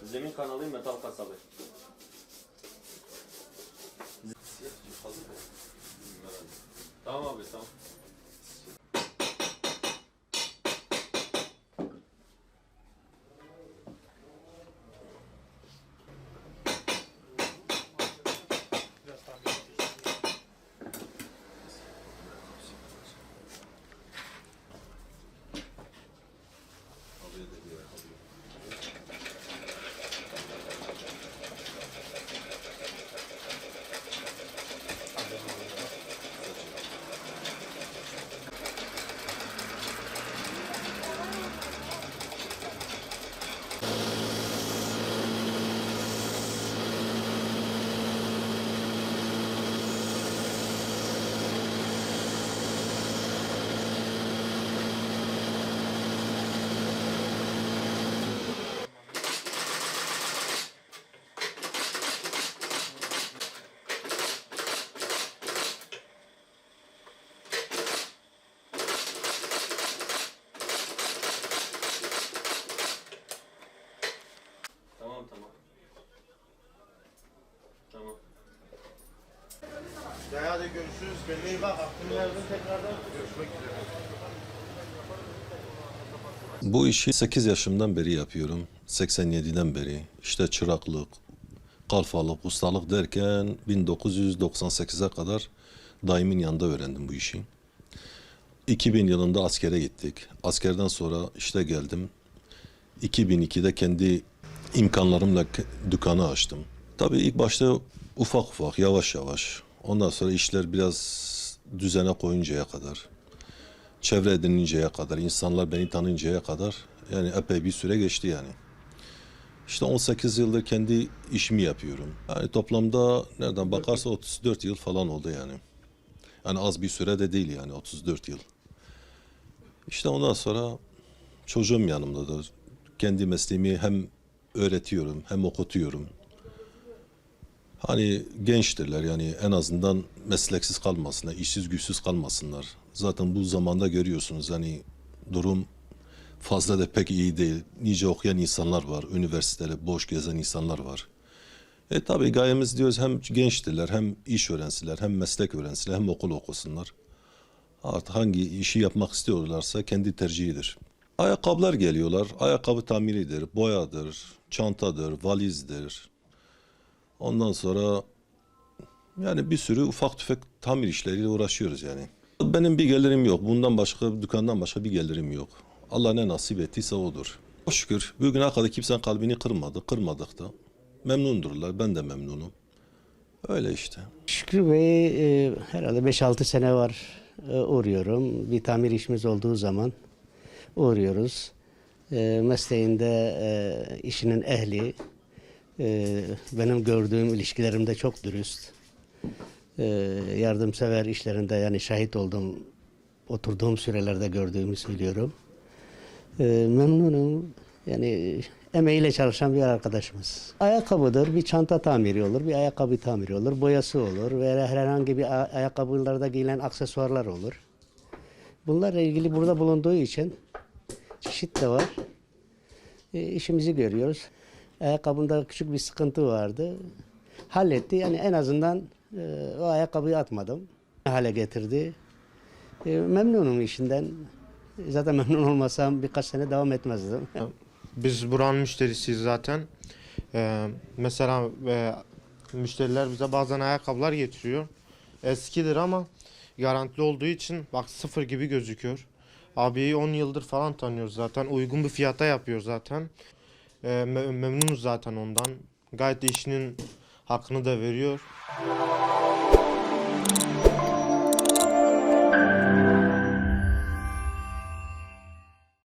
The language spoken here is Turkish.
Zemin kanalı metal kasalı. Tamam abi tamam. Hadi görüşürüz. Kendine iyi bak. Aklını verdin tekrardan. Görüşmek üzere. Bu işi 8 yaşımdan beri yapıyorum. 87'den beri. İşte çıraklık, kalfalık, ustalık derken 1998'e kadar daimin yanında öğrendim bu işi. 2000 yılında askere gittik. Askerden sonra işte geldim. 2002'de kendi imkanlarımla dükkanı açtım. Tabii ilk başta ufak ufak, yavaş yavaş. Ondan sonra işler biraz düzene koyuncaya kadar, çevre edininceye kadar, insanlar beni tanıncaya kadar yani epey bir süre geçti yani. İşte 18 yıldır kendi işimi yapıyorum. Yani toplamda nereden bakarsa 34 yıl falan oldu yani. Yani az bir süre de değil yani 34 yıl. İşte ondan sonra çocuğum yanımdadır. Kendi mesleğimi hem öğretiyorum hem okutuyorum. Hani gençtirler yani en azından mesleksiz kalmasınlar, işsiz güçsüz kalmasınlar. Zaten bu zamanda görüyorsunuz hani durum fazla da pek iyi değil. Nice okuyan insanlar var, üniversitede boş gezen insanlar var. Tabii gayemiz diyoruz hem gençtirler, hem iş öğrensinler, hem meslek öğrensinler, hem okul okusunlar. Artık hangi işi yapmak istiyorlarsa kendi tercihidir. Ayakkabılar geliyorlar, ayakkabı tamiridir, boyadır, çantadır, valizdir. Ondan sonra yani bir sürü ufak tefek tamir işleriyle uğraşıyoruz yani. Benim bir gelirim yok. Bundan başka, dükkandan başka bir gelirim yok. Allah ne nasip ettiyse odur. Çok şükür bugüne kadar kimsenin kalbini kırmadık da. Memnundurlar, ben de memnunum. Öyle işte. Şükrü Bey herhalde 5-6 sene var uğruyorum. Bir tamir işimiz olduğu zaman uğruyoruz. Mesleğinde işinin ehli. Benim gördüğüm ilişkilerimde çok dürüst. Yardımsever işlerinde yani şahit oldum. Oturduğum sürelerde gördüğümü söylüyorum. Memnunum. Yani emeğiyle çalışan bir arkadaşımız. Ayakkabıdır, bir çanta tamiri olur, bir ayakkabı tamiri olur, boyası olur veya herhangi bir ayakkabılarda giyilen aksesuarlar olur. Bunlarla ilgili burada bulunduğu için çeşit de var. İşimizi görüyoruz. Ayakkabımda küçük bir sıkıntı vardı. Halletti. Yani en azından o ayakkabıyı atmadım. Hale getirdi. Memnunum işinden. Zaten memnun olmasam birkaç sene devam etmezdim. Biz buranın müşterisiyiz zaten. Mesela müşteriler bize bazen ayakkabılar getiriyor. Eskidir ama garantili olduğu için bak sıfır gibi gözüküyor. Abiyi 10 yıldır falan tanıyoruz zaten. Uygun bir fiyata yapıyor zaten. Memnunuz zaten ondan. Gayet de işinin hakkını da veriyor.